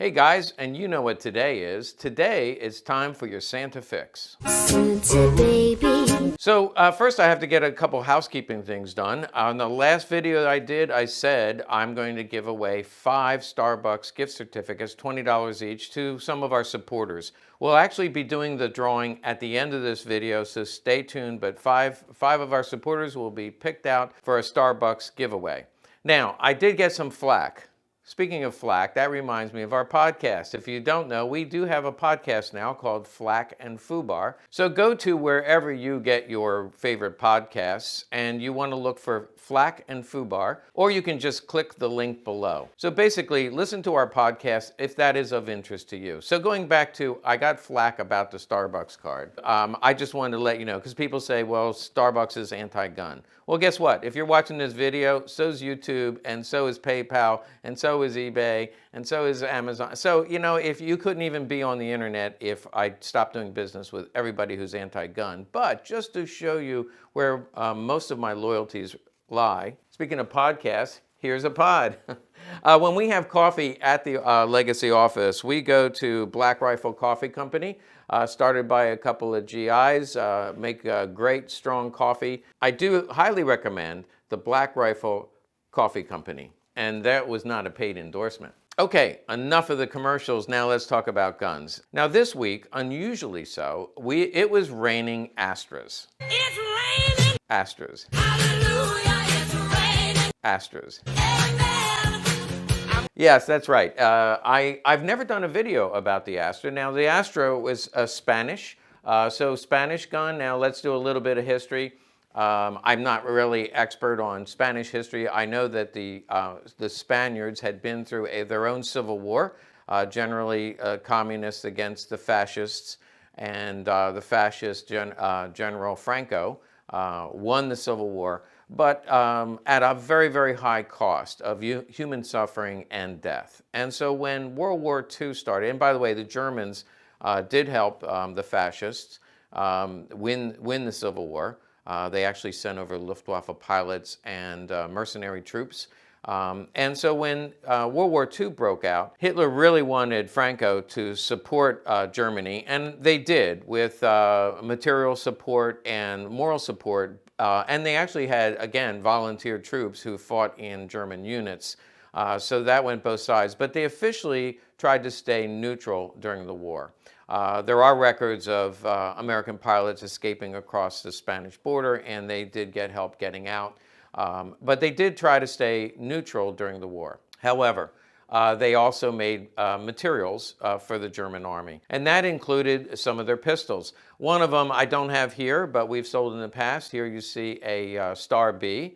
Hey guys, and you know what today is. Today is time for your Santa fix. Santa baby. So first I have to get a couple housekeeping things done. On the last video that I did, I said I'm going to give away 5 Starbucks gift certificates, $20 each, to some of our supporters. We'll actually be doing the drawing at the end of this video, so stay tuned, but five of our supporters will be picked out for a Starbucks giveaway. Now, I did get some flack. Speaking of Flak, that reminds me of our podcast. If you don't know, we do have a podcast now called Flak and Fubar. So go to wherever you get your favorite podcasts and you want to look for Flak and Fubar, or you can just click the link below. So basically, listen to our podcast if that is of interest to you. So going back to, I got flack about the Starbucks card. I just wanted to let you know, because people say, well, Starbucks is anti-gun. Well, guess what? If you're watching this video, so is YouTube, and so is PayPal, and so is eBay, and so is Amazon. So, you know, if you couldn't even be on the internet if I stopped doing business with everybody who's anti-gun. But just to show you where most of my loyalties lie, speaking of podcasts, here's a pod. When we have coffee at the Legacy office, we go to Black Rifle Coffee Company, started by a couple of GIs, make a great, strong coffee. I do highly recommend the Black Rifle Coffee Company, and that was not a paid endorsement. Okay, enough of the commercials. Now let's talk about guns. Now this week, unusually so, it was raining Astras. It's raining. Astras. Hallelujah, it's raining. Astras. Amen. Yes, that's right. I've never done a video about the Astra. Now, the Astra was Spanish, so Spanish gun. Now, let's do a little bit of history. I'm not really expert on Spanish history. I know that the Spaniards had been through their own civil war, generally communists against the fascists, and the fascist General Franco won the Civil War, but at a very, very high cost of human suffering and death. And so when World War II started, and by the way, the Germans did help the fascists win the Civil War. They actually sent over Luftwaffe pilots and mercenary troops. And so when World War II broke out, Hitler really wanted Franco to support Germany, and they did with material support and moral support. And they actually had, again, volunteer troops who fought in German units. So that went both sides. But they officially tried to stay neutral during the war. There are records of American pilots escaping across the Spanish border, and they did get help getting out. But they did try to stay neutral during the war. However, they also made materials for the German army, and that included some of their pistols. One of them I don't have here, but we've sold in the past. Here you see a Star B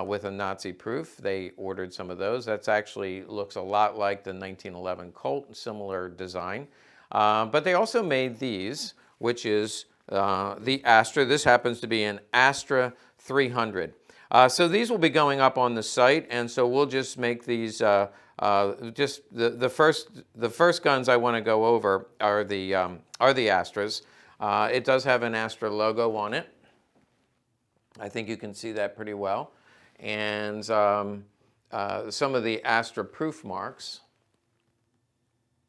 with a Nazi proof. They ordered some of those. That's actually looks a lot like the 1911 Colt, similar design. But they also made these, which is the Astra. This happens to be an Astra 300. So these will be going up on the site, and so we'll just make these. Just the first guns I want to go over are the Astras. It does have an Astra logo on it. I think you can see that pretty well, and some of the Astra proof marks.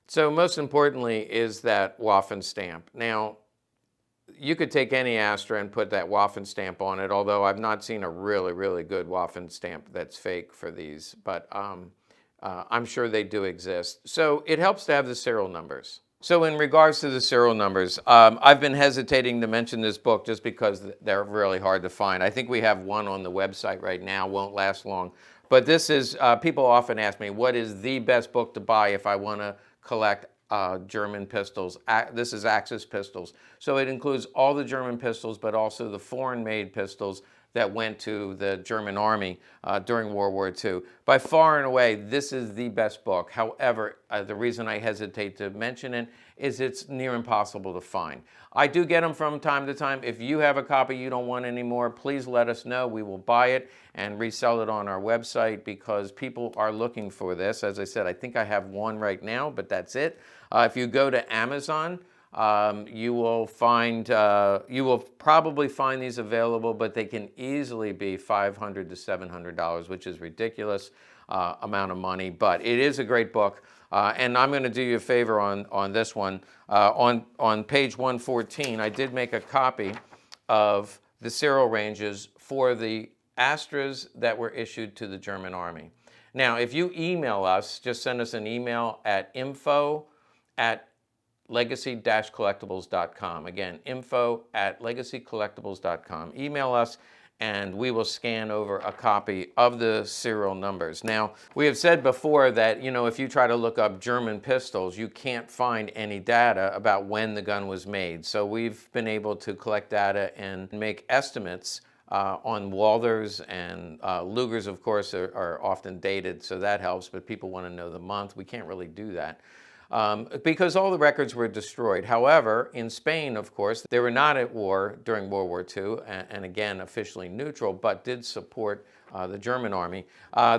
So most importantly is that Waffen stamp. Now, you could take any Astra and put that Waffen stamp on it, although I've not seen a really, really good Waffen stamp that's fake for these, but I'm sure they do exist. So it helps to have the serial numbers. So in regards to the serial numbers, I've been hesitating to mention this book just because they're really hard to find. I think we have one on the website right now, won't last long. But this is, people often ask me, what is the best book to buy if I want to collect German pistols? This is Axis pistols. So it includes all the German pistols, but also the foreign-made pistols that went to the German army during World War II. By far and away, this is the best book. However, the reason I hesitate to mention it is it's near impossible to find. I do get them from time to time. If you have a copy you don't want anymore, please let us know. We will buy it and resell it on our website because people are looking for this. As I said, I think I have one right now, but that's it. If you go to Amazon, you will probably find these available, but they can easily be $500 to $700, which is ridiculous amount of money. But it is a great book. And I'm going to do you a favor on this one. On page 114, I did make a copy of the Cyril Ranges for the Astras that were issued to the German Army. Now, if you email us, just send us an email at info@legacy-collectibles.com. Again, info@legacycollectibles.com. Email us and we will scan over a copy of the serial numbers. Now, we have said before that, if you try to look up German pistols, you can't find any data about when the gun was made. So we've been able to collect data and make estimates on Walthers and Lugers, of course, are often dated, so that helps, but people want to know the month. We can't really do that. Because all the records were destroyed. However, in Spain, of course, they were not at war during World War II, and again, officially neutral, but did support the German army.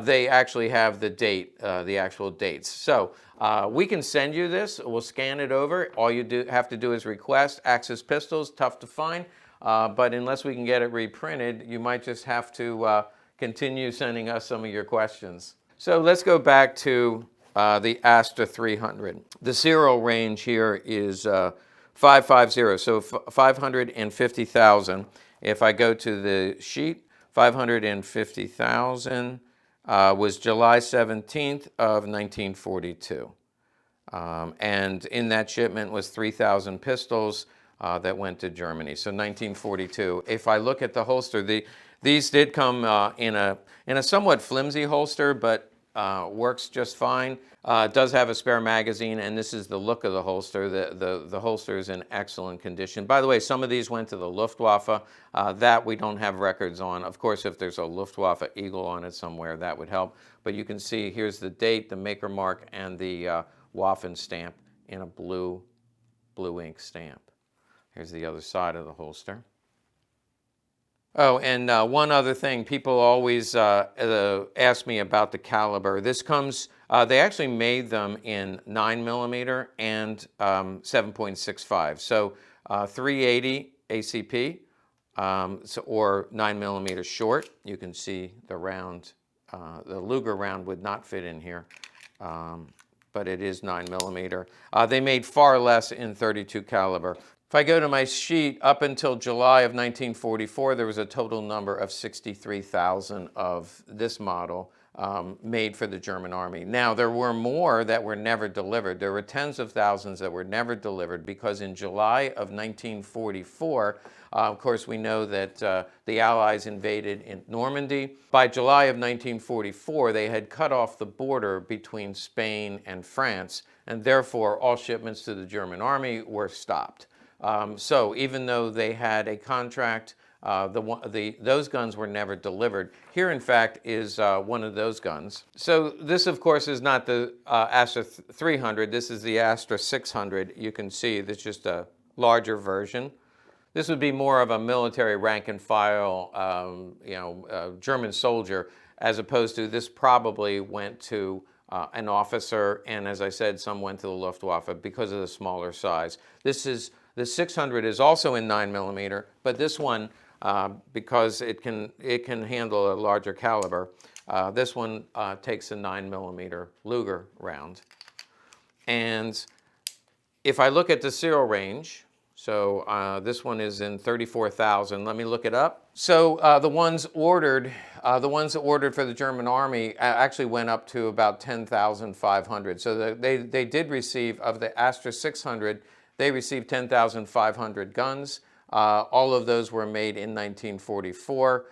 They actually have the date, the actual dates. So we can send you this. We'll scan it over. All you have to do is request Axis pistols, tough to find, but unless we can get it reprinted, you might just have to continue sending us some of your questions. So let's go back to the Asta 300. The serial range here is 550, so 550,000. If I go to the sheet, 550,000 was July 17th of 1942. And in that shipment was 3,000 pistols that went to Germany. So 1942. If I look at the holster, these did come in a somewhat flimsy holster, but works just fine. It does have a spare magazine, and this is the look of the holster. The holster is in excellent condition. By the way, some of these went to the Luftwaffe. That we don't have records on. Of course, if there's a Luftwaffe eagle on it somewhere, that would help. But you can see here's the date, the maker mark, and the Waffen stamp in a blue ink stamp. Here's the other side of the holster. Oh, and one other thing, people always ask me about the caliber. This comes, they actually made them in 9mm and 7.65. So 380 ACP, or 9mm short. You can see the round, the Luger round would not fit in here, but it is 9mm. They made far less in 32 caliber. If I go to my sheet, up until July of 1944, there was a total number of 63,000 of this model made for the German Army. Now, there were more that were never delivered. There were tens of thousands that were never delivered because in July of 1944, of course, we know that the Allies invaded in Normandy. By July of 1944, they had cut off the border between Spain and France, and therefore all shipments to the German Army were stopped. So even though they had a contract, those guns were never delivered. Here, in fact, is one of those guns. So this, of course, is not the Astra 300. This is the Astra 600. You can see that's just a larger version. This would be more of a military rank and file, German soldier, as opposed to this probably went to an officer, and as I said, some went to the Luftwaffe because of the smaller size. The 600 is also in 9mm, but this one, because it can handle a larger caliber, this one takes a 9mm Luger round. And if I look at the serial range, so this one is in 34,000. Let me look it up. So the ones ordered for the German Army actually went up to about 10,500. So they did receive, of the Astra 600, they received 10,500 guns. All of those were made in 1944.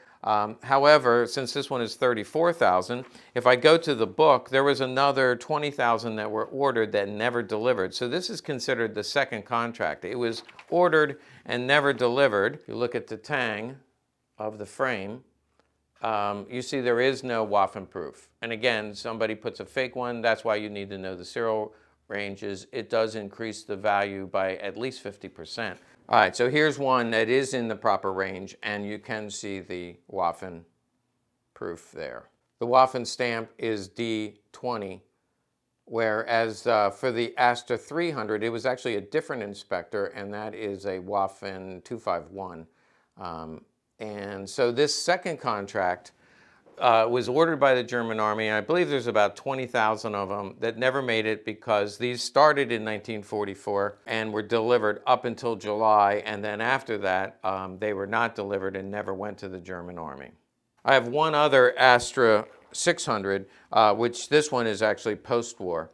However, since this one is 34,000, if I go to the book, there was another 20,000 that were ordered that never delivered. So this is considered the second contract. It was ordered and never delivered. If you look at the tang of the frame, you see there is no Waffen proof. And again, somebody puts a fake one. That's why you need to know the serial ranges. It does increase the value by at least 50%. All right, so here's one that is in the proper range, and you can see the Waffen proof there. The Waffen stamp is D20, whereas for the Asta 300, it was actually a different inspector, and that is a Waffen 251. And so this second contract was ordered by the German army. And I believe there's about 20,000 of them that never made it because these started in 1944 and were delivered up until July. And then after that, they were not delivered and never went to the German army. I have one other Astra 600, which this one is actually post-war.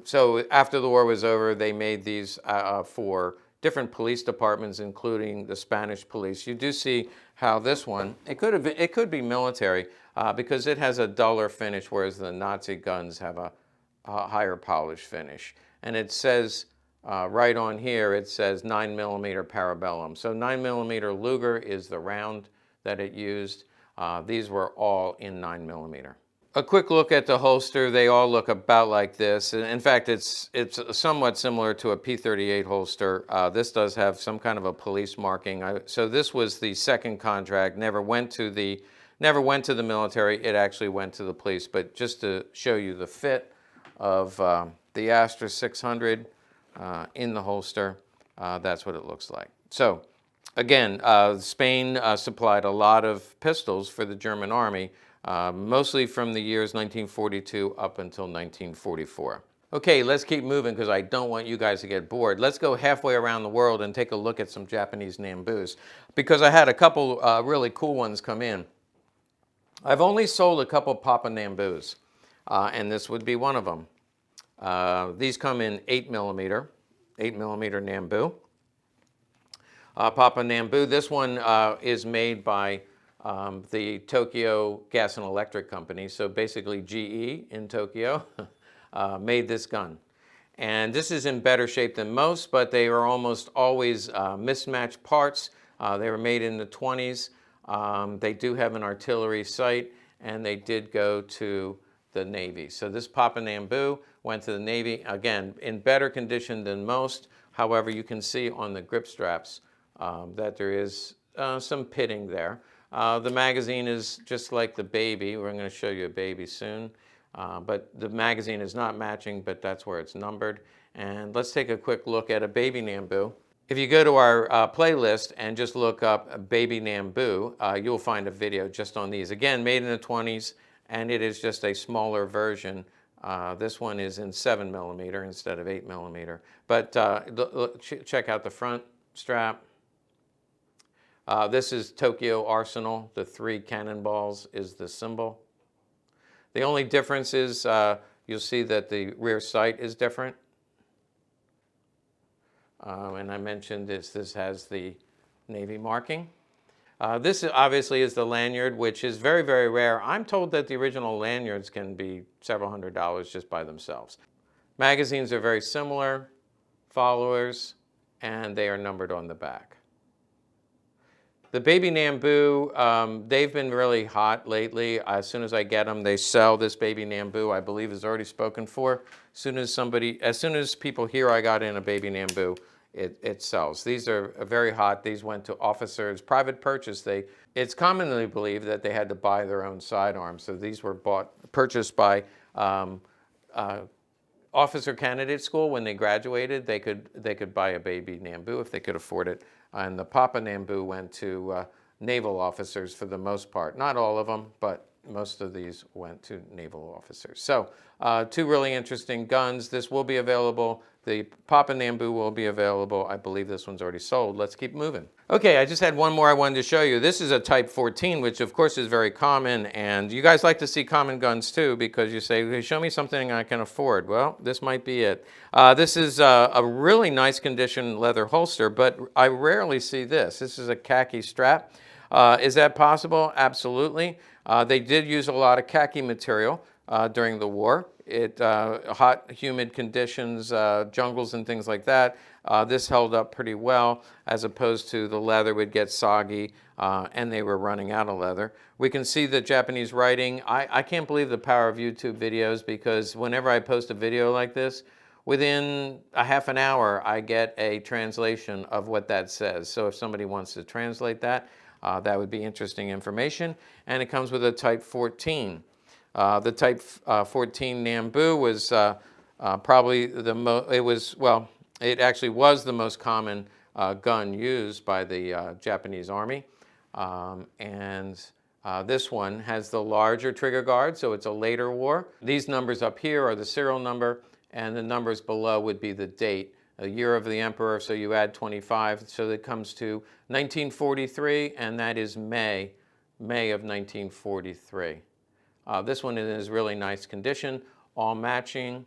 So after the war was over, they made these for different police departments, including the Spanish police. You do see how this one, it could be military because it has a duller finish, whereas the Nazi guns have a higher polish finish. And it says right on here, it says 9mm parabellum. So 9mm Luger is the round that it used. These were all in 9mm. A quick look at the holster. They all look about like this. In fact, it's somewhat similar to a P38 holster. This does have some kind of a police marking. So this was the second contract. Never went to the military. It actually went to the police. But just to show you the fit of the Astra 600 in the holster, that's what it looks like. So again, Spain supplied a lot of pistols for the German army, mostly from the years 1942 up until 1944. Okay, let's keep moving because I don't want you guys to get bored. Let's go halfway around the world and take a look at some Japanese Nambus because I had a couple really cool ones come in. I've only sold a couple Papa Nambus, and this would be one of them. These come in 8mm Nambu. Papa Nambu. This one is made by the Tokyo Gas and Electric Company. So basically GE in Tokyo made this gun. And this is in better shape than most, but they are almost always mismatched parts. They were made in the 20s. They do have an artillery sight, and they did go to the Navy. So this Papa Nambu went to the Navy, again, in better condition than most. However, you can see on the grip straps that there is some pitting there. The magazine is just like the baby. We're going to show you a baby soon. But the magazine is not matching, but that's where it's numbered. And let's take a quick look at a baby Nambu. If you go to our playlist and just look up baby Nambu, you'll find a video just on these. Again, made in the 20s, and it is just a smaller version. This one is in 7mm instead of 8mm. But check out the front strap. This is Tokyo Arsenal. The 3 cannonballs is the symbol. The only difference is you'll see that the rear sight is different. And I mentioned this has the Navy marking. This obviously is the lanyard, which is very, very rare. I'm told that the original lanyards can be several $100s just by themselves. Magazines are very similar, followers, and they are numbered on the back. The baby Nambu, they've been really hot lately. As soon as I get them, they sell. This baby Nambu, I believe, is already spoken for. As soon as people hear I got in a baby Nambu, it sells. These are very hot. These went to officers, private purchase. It's commonly believed that they had to buy their own sidearms. So these were purchased by officer candidate school. When they graduated, they could buy a baby Nambu if they could afford it. And the Papa Nambu went to naval officers for the most part. Not all of them, but most of these went to naval officers. So 2 really interesting guns. This will be available. The Papa Nambu will be available. I believe this one's already sold. Let's keep moving. Okay, I just had one more I wanted to show you. This is a Type 14, which of course is very common. And you guys like to see common guns too, because you say, hey, show me something I can afford. Well, this might be it. This is a really nice condition leather holster, but I rarely see this. This is a khaki strap. Is that possible? Absolutely. They did use a lot of khaki material during the war. Hot, humid conditions, jungles and things like that. This held up pretty well, as opposed to the leather would get soggy and they were running out of leather. We can see the Japanese writing. I can't believe the power of YouTube videos, because whenever I post a video like this, within a half an hour, I get a translation of what that says. So if somebody wants to translate that, that would be interesting information. And it comes with a Type 14. The Type 14 Nambu was probably the most, it actually was the most common gun used by the Japanese Army. And This one has the larger trigger guard, so it's a later war. These numbers up here are the serial number, and the numbers below would be the date, a year of the emperor, so you add 25, so that comes to 1943, and that is May of 1943. This one is really nice condition, all matching,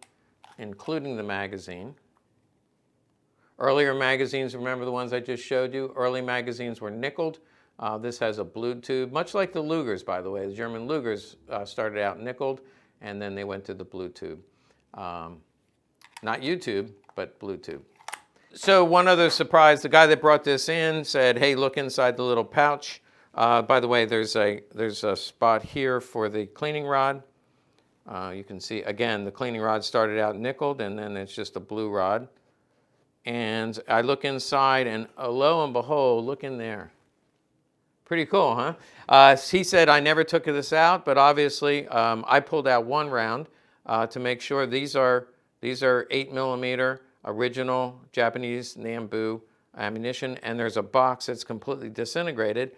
including the magazine. Earlier magazines, remember the ones I just showed you? Early magazines were nickeled. This has a blue tube, much like the Lugers, by the way. The German Lugers started out nickeled, and then they went to the blue tube. Not YouTube, but blue tube. So one other surprise, the guy that brought this in said, hey, look inside the little pouch. By the way, there's a spot here for the cleaning rod. You can see, again, the cleaning rod started out nickeled, and then it's just a blue rod. And I look inside, and lo and behold, look in there. Pretty cool, huh? He said, I never took this out, but obviously I pulled out one round to make sure. These are 8mm original Japanese Nambu ammunition, and there's a box that's completely disintegrated.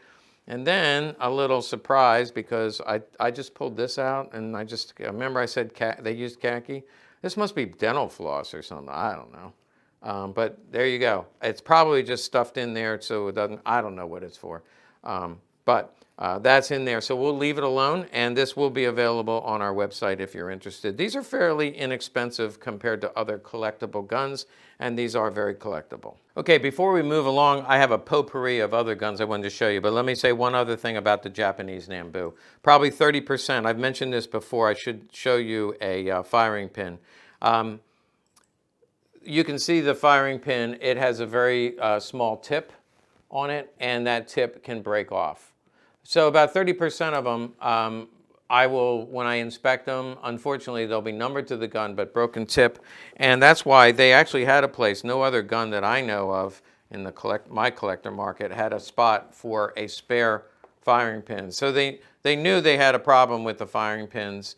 And then a little surprise, because I just pulled this out, and I remember I said they used khaki. This must be dental floss or something, I don't know. But there you go. It's probably just stuffed in there so it doesn't, I don't know what it's for. But that's in there. So we'll leave it alone, and this will be available on our website if you're interested. These are fairly inexpensive compared to other collectible guns, and these are very collectible. Okay, before we move along, I have a potpourri of other guns I wanted to show you, but let me say one other thing about the Japanese Nambu. Probably 30%, I've mentioned this before, I should show you a firing pin. You can see the firing pin, it has a very small tip on it, and that tip can break off. So about 30% of them, I will, when I inspect them, unfortunately they'll be numbered to the gun, but broken tip. And that's why they actually had a place, no other gun that I know of in the my collector market had a spot for a spare firing pin. So they knew they had a problem with the firing pins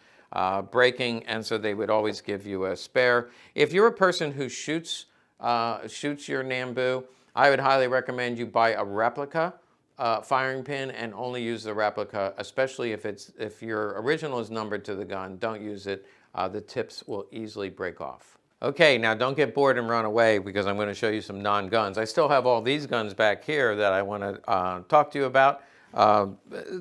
breaking, and so they would always give you a spare. If you're a person who shoots your Nambu, I would highly recommend you buy a replica firing pin and only use the replica, especially if your original is numbered to the gun. Don't use it. The tips will easily break off. Okay, now don't get bored and run away, because I'm going to show you some non-guns. I still have all these guns back here that I want to talk to you about.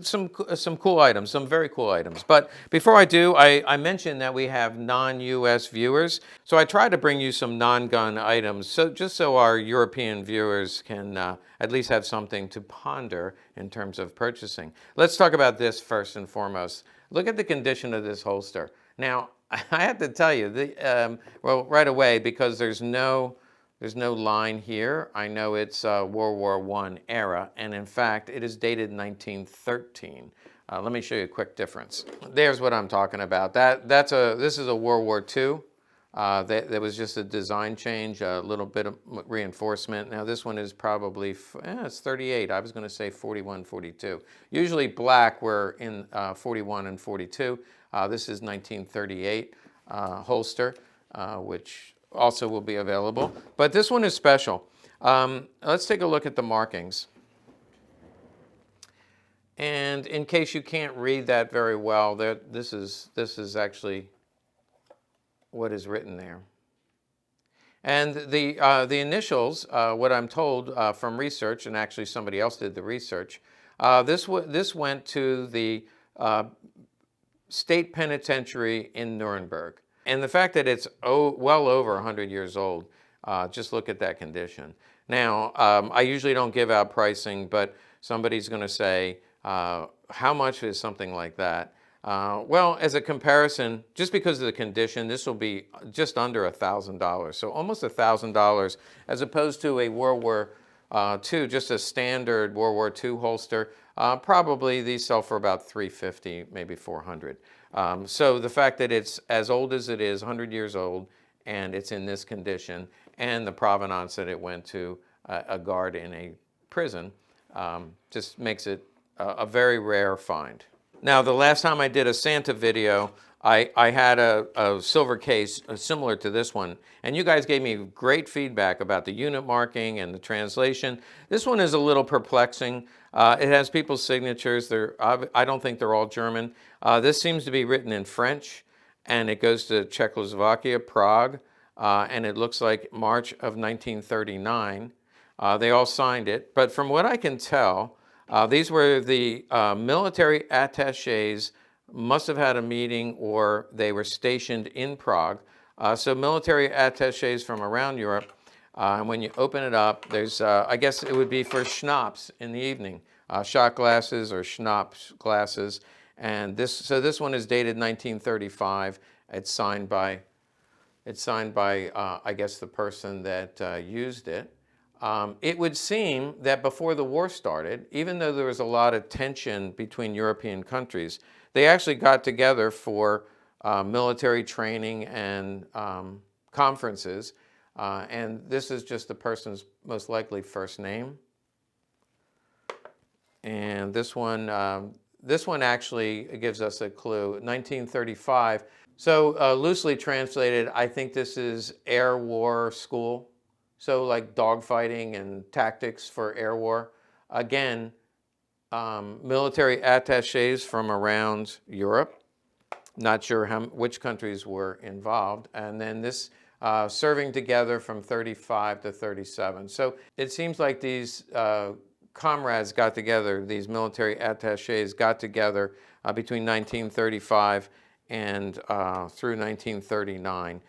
Some cool items, some very cool items. But before I do, I mentioned that we have non-US viewers. So I try to bring you some non-gun items, just so our European viewers can at least have something to ponder in terms of purchasing. Let's talk about this first and foremost. Look at the condition of this holster. Now, I have to tell you, well, right away, because there's no line here. I know it's World War I era, and in fact, it is dated 1913. Let me show you a quick difference. There's what I'm talking about. This is a World War II. There was just a design change, a little bit of reinforcement. Now this one is probably, it's 38. I was going to say 41, 42. Usually black, we're in 41 and 42. This is 1938 holster, which also will be available. But this one is special. Let's take a look at the markings. And in case you can't read that very well, this is actually what is written there. And the initials, what I'm told from research, and actually somebody else did the research, this went to the state penitentiary in Nuremberg. And the fact that it's well over 100 years old, just look at that condition. Now, I usually don't give out pricing, but somebody's going to say, how much is something like that? Well, as a comparison, just because of the condition, this will be just under $1,000. So almost $1,000, as opposed to a World War II, just a standard World War II holster. Probably these sell for about $350, maybe $400. So the fact that it's as old as it is, 100 years old, and it's in this condition, and the provenance that it went to a guard in a prison, just makes it a very rare find. Now, the last time I did a Santa video, I had a silver case similar to this one, and you guys gave me great feedback about the unit marking and the translation. This one is a little perplexing. It has people's signatures. I don't think they're all German. This seems to be written in French, and it goes to Czechoslovakia, Prague, and it looks like March of 1939. They all signed it, but from what I can tell, these were the military attachés, must have had a meeting or they were stationed in Prague. So military attachés from around Europe. And when you open it up, there's, I guess it would be for schnapps in the evening, shot glasses or schnapps glasses. And so this one is dated 1935. It's signed by, I guess, the person that used it. It would seem that before the war started, even though there was a lot of tension between European countries, they actually got together for military training and conferences. And this is just the person's most likely first name. And this one actually gives us a clue, 1935. So loosely translated, I think this is air war school. So like dogfighting and tactics for air war. Again, military attachés from around Europe. Not sure which countries were involved. And then this serving together from 35 to 37. So it seems like these comrades got together, these military attachés got together between 1935 and through 1939.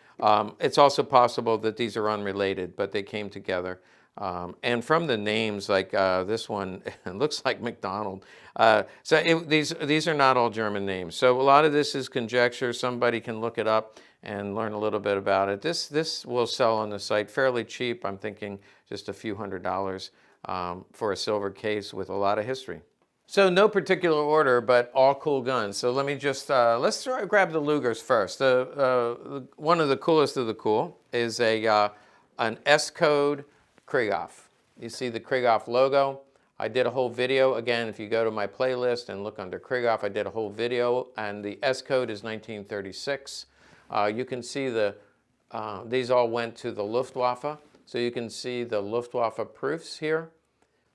It's also possible that these are unrelated, but they came together. And from the names, like this one, it looks like McDonald. These are not all German names. So a lot of this is conjecture. Somebody can look it up and learn a little bit about it. This will sell on the site fairly cheap. I'm thinking just a few $100s for a silver case with a lot of history. So no particular order, but all cool guns. So let me just, let's grab the Lugers first. One of the coolest of the cool is an S-code Krieghoff. You see the Krieghoff logo. I did a whole video. Again, if you go to my playlist and look under Krieghoff, I did a whole video, and the S-code is 1936. You can see these all went to the Luftwaffe. So you can see the Luftwaffe proofs here.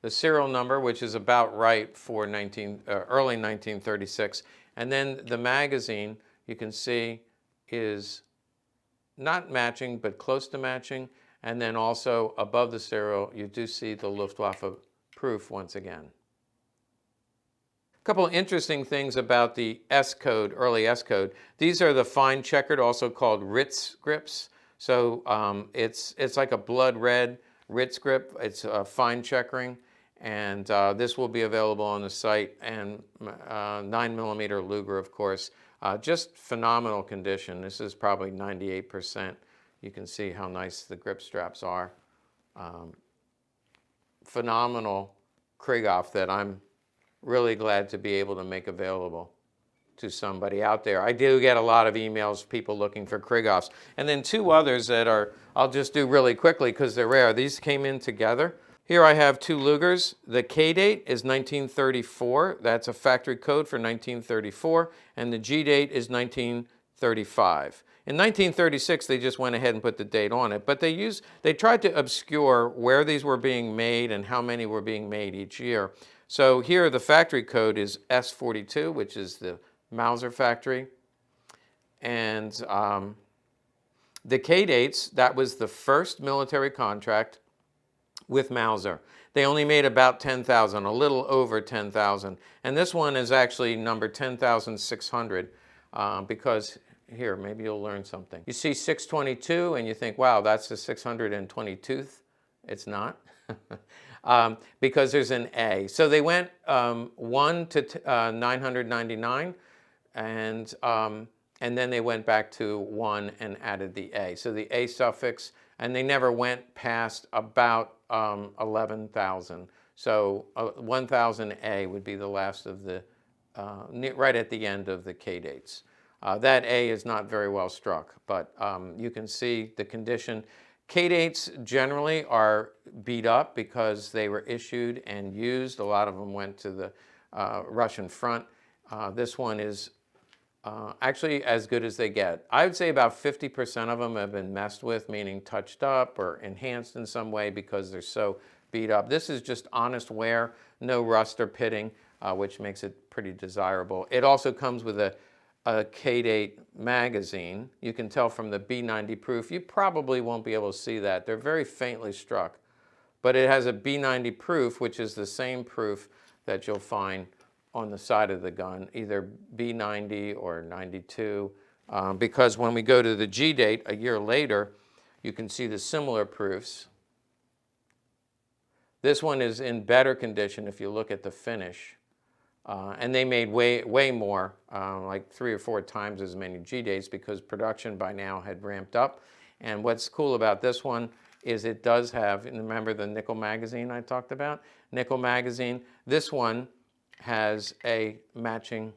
The serial number, which is about right for early 1936. And then the magazine, you can see, is not matching, but close to matching. And then also above the serial, you do see the Luftwaffe proof once again. A couple of interesting things about the S-code, early S-code. These are the fine checkered, also called Ritz grips. So it's like a blood red Ritz grip. It's fine checkering. And this will be available on the site, and 9mm Luger, of course. Just phenomenal condition. This is probably 98%. You can see how nice the grip straps are. Phenomenal Krieghoff that I'm really glad to be able to make available to somebody out there. I do get a lot of emails, people looking for Krieghoffs. And then two others that I'll just do really quickly because they're rare. These came in together. Here I have two Lugers. The K date is 1934. That's a factory code for 1934. And the G date is 1935. In 1936, they just went ahead and put the date on it. But they tried to obscure where these were being made and how many were being made each year. So here the factory code is S42, which is the Mauser factory. And the K dates, that was the first military contract with Mauser. They only made about 10,000, a little over 10,000. And this one is actually number 10,600 because, here, maybe you'll learn something. You see 622 and you think, wow, that's the 622th. It's not. Because there's an A. So they went 1 to 999 and then they went back to 1 and added the A. So the A suffix, and they never went past about 11,000. So 1,000A would be the last of the, right at the end of the K dates. That A is not very well struck, but you can see the condition. K dates generally are beat up because they were issued and used. A lot of them went to the Russian front. This one is actually as good as they get. I would say about 50% of them have been messed with, meaning touched up or enhanced in some way because they're so beat up. This is just honest wear, no rust or pitting, which makes it pretty desirable. It also comes with a K8 magazine. You can tell from the B90 proof. You probably won't be able to see that. They're very faintly struck. But it has a B90 proof, which is the same proof that you'll find on the side of the gun, either B90 or 92, because when we go to the G date a year later, you can see the similar proofs. This one is in better condition if you look at the finish. And they made way more, like 3 or 4 times as many G dates because production by now had ramped up. And what's cool about this one is it does have, and remember the nickel magazine I talked about? Nickel magazine. This one has a matching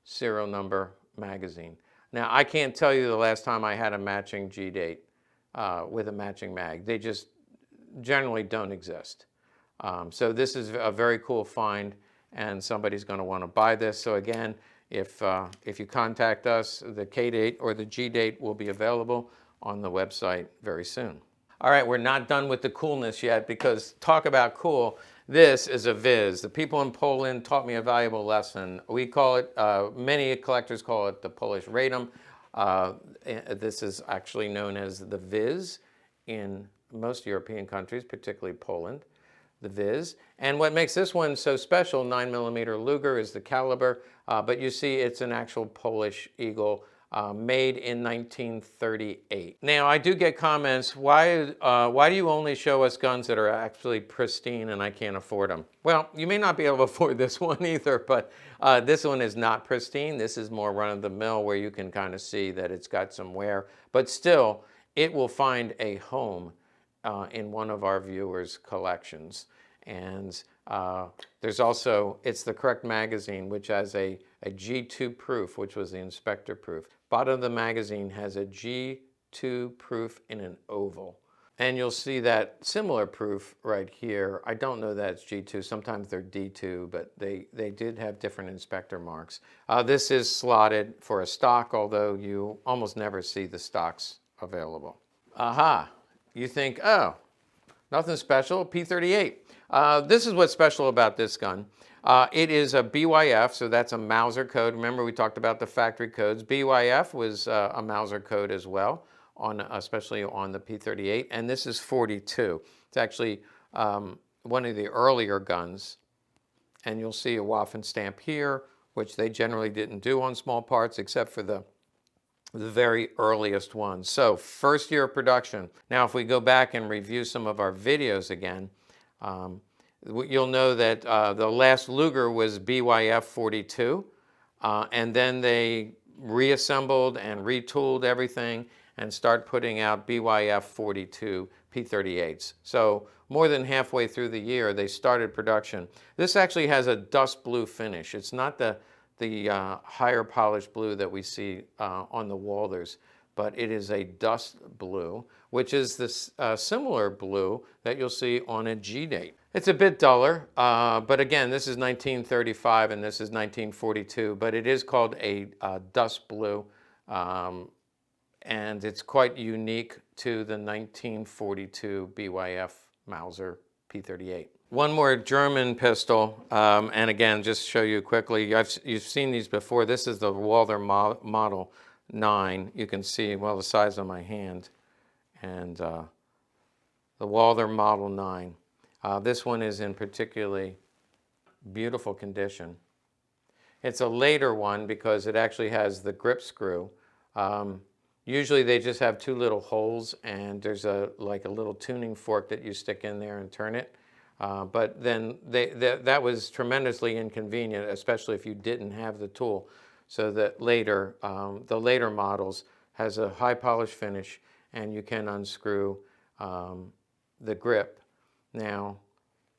serial number magazine. Now, I can't tell you the last time I had a matching G date with a matching mag. They just generally don't exist. So this is a very cool find, and somebody's going to want to buy this. So again, if you contact us, the K date or the G date will be available on the website very soon. All right, we're not done with the coolness yet, because talk about cool. This is a Viz. The people in Poland taught me a valuable lesson. We call it, many collectors call it the Polish Radom. This is actually known as the Viz in most European countries, particularly Poland, the Viz. And what makes this one so special, 9mm Luger is the caliber, but you see it's an actual Polish eagle, made in 1938. Now, I do get comments, why do you only show us guns that are actually pristine and I can't afford them? Well, you may not be able to afford this one either, but this one is not pristine. This is more run-of-the-mill, where you can kind of see that it's got some wear, but still, it will find a home in one of our viewers' collections. And there's also, it's the correct magazine, which has a G2 proof, which was the inspector proof. Bottom of the magazine has a G2 proof in an oval. And you'll see that similar proof right here. I don't know that it's G2. Sometimes they're D2, but they did have different inspector marks. This is slotted for a stock, although you almost never see the stocks available. Aha! You think, oh, nothing special, P38. This is what's special about this gun. It is a BYF, so that's a Mauser code. Remember, we talked about the factory codes. BYF was a Mauser code as well, especially on the P38, and this is 42. It's actually one of the earlier guns, and you'll see a Waffen stamp here, which they generally didn't do on small parts, except for the very earliest ones. So, first year of production. Now, if we go back and review some of our videos again, you'll know that the last Luger was BYF 42, and then they reassembled and retooled everything and start putting out BYF 42 P38s. So more than halfway through the year, they started production. This actually has a dust blue finish. It's not the higher polished blue that we see on the Walders, but it is a dust blue, which is this similar blue that you'll see on a G date. It's a bit duller, but again, this is 1935 and this is 1942, but it is called a dust blue, and it's quite unique to the 1942 BYF Mauser P38. One more German pistol, and again, just to show you quickly, you've seen these before. This is the Walther Model 9. You can see, well, the size of my hand, and the Walther Model 9. This one is in particularly beautiful condition. It's a later one because it actually has the grip screw. Usually they just have 2 little holes, and there's like a little tuning fork that you stick in there and turn it. But then that was tremendously inconvenient, especially if you didn't have the tool. So that the later models has a high polish finish, and you can unscrew the grip. Now,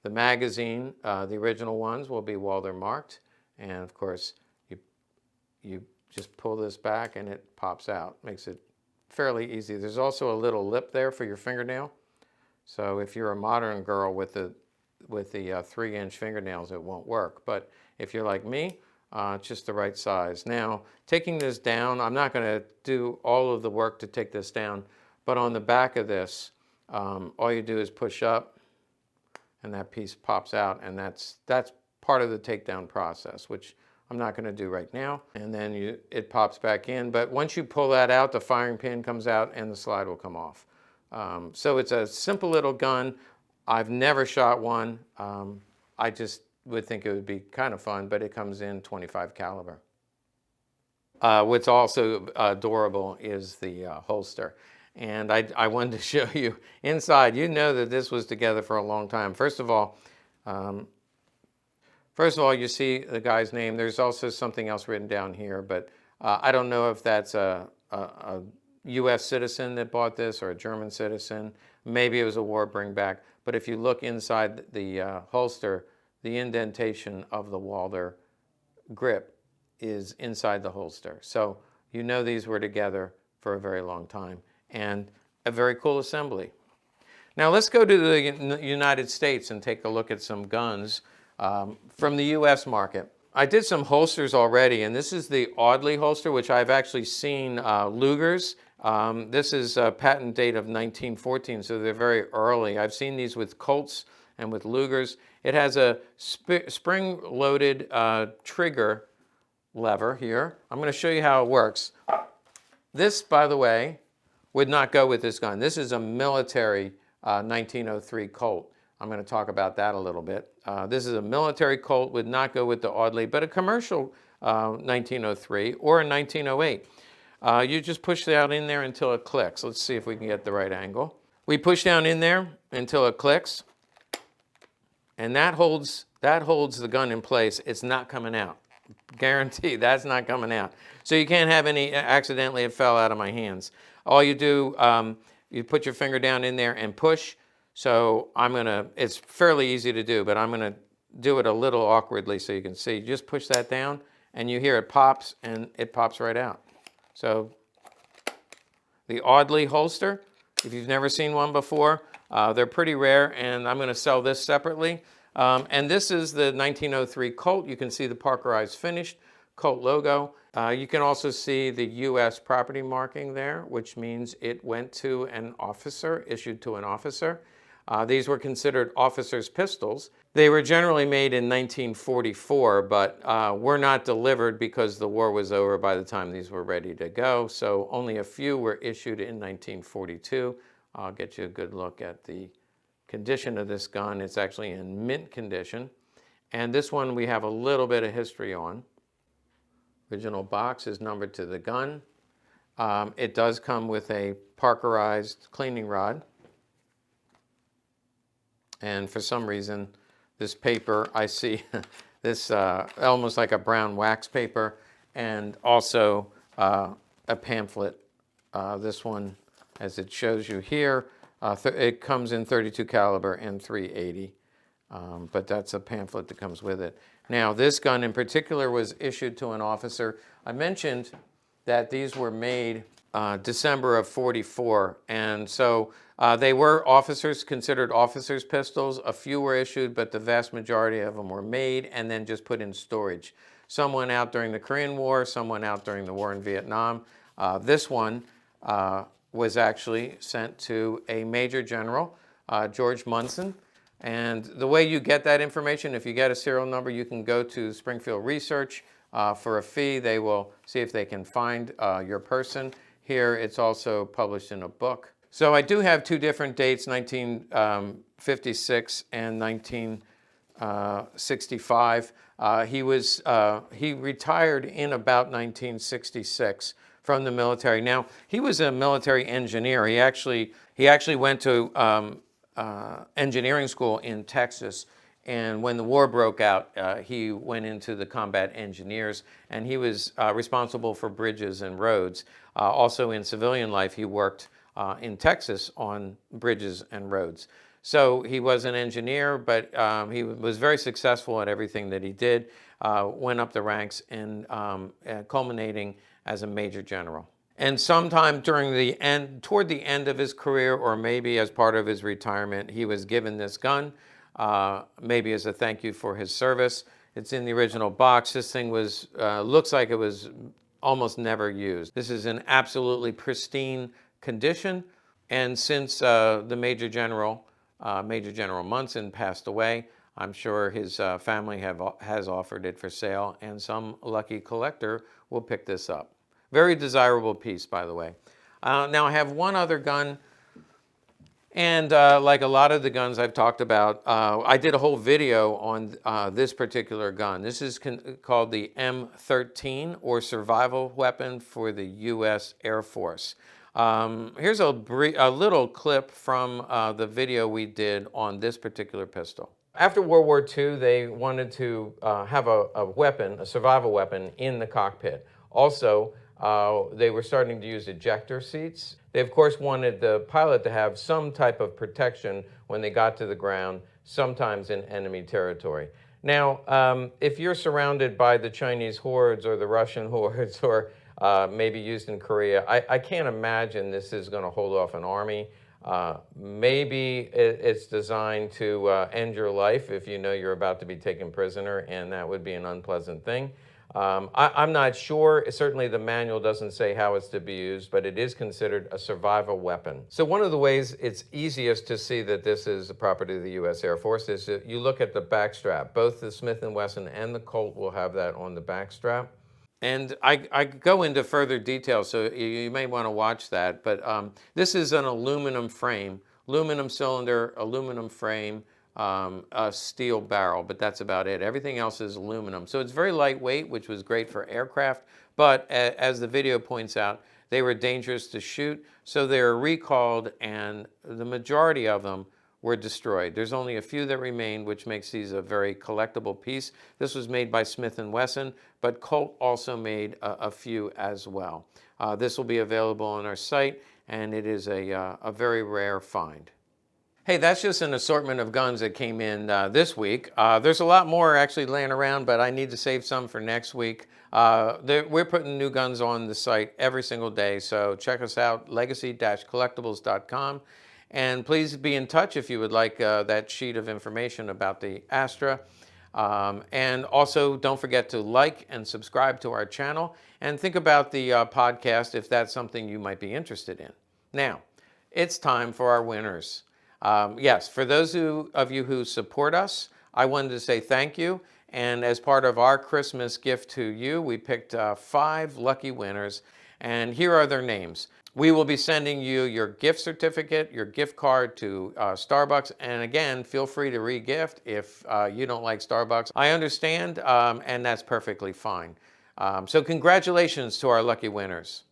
the magazine, the original ones will be Walther marked, and of course, you just pull this back and it pops out. Makes it fairly easy. There's also a little lip there for your fingernail. So if you're a modern girl with the 3-inch fingernails, it won't work. But if you're like me, it's just the right size. Now, taking this down, I'm not going to do all of the work to take this down, but on the back of this, all you do is push up, and that piece pops out, and that's part of the takedown process, which I'm not going to do right now. And then it pops back in, but once you pull that out, the firing pin comes out and the slide will come off. So it's a simple little gun. I've never shot one. I just would think it would be kind of fun, but it comes in .25 caliber. What's also adorable is the holster. And I wanted to show you inside. You know that this was together for a long time. First of all, you see the guy's name. There's also something else written down here, but I don't know if that's a U.S. citizen that bought this or a German citizen. Maybe it was a war bring back. But if you look inside the holster, the indentation of the Walther grip is inside the holster. So you know these were together for a very long time, and a very cool assembly. Now let's go to the United States and take a look at some guns from the U.S. market. I did some holsters already, and this is the Audley holster, which I've actually seen Lugers. This is a patent date of 1914, so they're very early. I've seen these with Colts and with Lugers. It has a spring-loaded trigger lever here. I'm going to show you how it works. This, by the way, would not go with this gun. This is a military 1903 Colt. I'm going to talk about that a little bit. This is a military Colt, would not go with the Audley, but a commercial 1903 or a 1908. You just push that in there until it clicks. Let's see if we can get the right angle. We push down in there until it clicks, and that holds the gun in place. It's not coming out. Guarantee that's not coming out. So you can't have any, accidentally it fell out of my hands. All you do, you put your finger down in there and push. So it's fairly easy to do, but I'm gonna do it a little awkwardly so you can see. Just push that down and you hear it pops, and it pops right out. So the Audley holster, if you've never seen one before, they're pretty rare, and I'm gonna sell this separately. And this is the 1903 Colt. You can see the Parkerized finished Colt logo. You can also see the U.S. property marking there, which means it went to an officer, issued to an officer. These were considered officers' pistols. They were generally made in 1944, but were not delivered because the war was over by the time these were ready to go. So only a few were issued in 1942. I'll get you a good look at the condition of this gun. It's actually in mint condition. And this one we have a little bit of history on. Original box is numbered to the gun. It does come with a Parkerized cleaning rod. And for some reason, this paper, I see this almost like a brown wax paper, and also a pamphlet. This one, as it shows you here, it comes in .32 caliber and .380, but that's a pamphlet that comes with it. Now, this gun in particular was issued to an officer. I mentioned that these were made December of '44, and so they were considered officers' pistols. A few were issued, but the vast majority of them were made and then just put in storage. Some went out during the Korean War, some went out during the war in Vietnam. This one was actually sent to a Major General, George Munson. And the way you get that information, if you get a serial number, you can go to Springfield Research for a fee. They will see if they can find your person. Here, it's also published in a book. So I do have two different dates, 1956 and 1965. He retired in about 1966 from the military. Now, he was a military engineer. He actually went to engineering school in Texas, and when the war broke out, he went into the combat engineers, and he was responsible for bridges and roads. Also in civilian life, he worked in Texas on bridges and roads. So he was an engineer, but he was very successful at everything that he did, went up the ranks, and culminating as a Major General. And sometime toward the end of his career, or maybe as part of his retirement, he was given this gun, maybe as a thank you for his service. It's in the original box. This thing looks like it was almost never used. This is in absolutely pristine condition. And since the Major General Major General Munson passed away. I'm sure his family has offered it for sale, and some lucky collector will pick this up. Very desirable piece, by the way. Now I have one other gun, and like a lot of the guns I've talked about, I did a whole video on this particular gun. This is called the M13, or Survival Weapon for the U.S. Air Force. Here's a little clip from the video we did on this particular pistol. After World War II, they wanted to have a weapon, a survival weapon, in the cockpit. Also, they were starting to use ejector seats. They, of course, wanted the pilot to have some type of protection when they got to the ground, sometimes in enemy territory. Now, if you're surrounded by the Chinese hordes or the Russian hordes, or maybe used in Korea, I can't imagine this is going to hold off an army. Maybe it's designed to end your life if you know you're about to be taken prisoner, and that would be an unpleasant thing. I'm not sure. Certainly the manual doesn't say how it's to be used, but it is considered a survival weapon. So one of the ways it's easiest to see that this is the property of the U.S. Air Force is that you look at the back strap. Both the Smith & Wesson and the Colt will have that on the back strap. And I go into further detail, so you may want to watch that. But this is an aluminum frame, aluminum cylinder, aluminum frame, a steel barrel, but that's about it. Everything else is aluminum. So it's very lightweight, which was great for aircraft. But as the video points out, they were dangerous to shoot, so they were recalled, and the majority of them were destroyed. There's only a few that remain, which makes these a very collectible piece. This was made by Smith & Wesson, but Colt also made a few as well. This will be available on our site, and it is a very rare find. Hey, that's just an assortment of guns that came in this week. There's a lot more actually laying around, but I need to save some for next week. We're putting new guns on the site every single day, so check us out, legacy-collectibles.com. And please be in touch if you would like that sheet of information about the Astra. And also, don't forget to like and subscribe to our channel, and think about the podcast if that's something you might be interested in. Now, it's time for our winners. Yes, for those of you who support us, I wanted to say thank you. And as part of our Christmas gift to you, we picked 5 lucky winners, and here are their names. We will be sending you your gift certificate, your gift card to Starbucks, and again, feel free to re-gift if you don't like Starbucks. I understand, and that's perfectly fine. So congratulations to our lucky winners.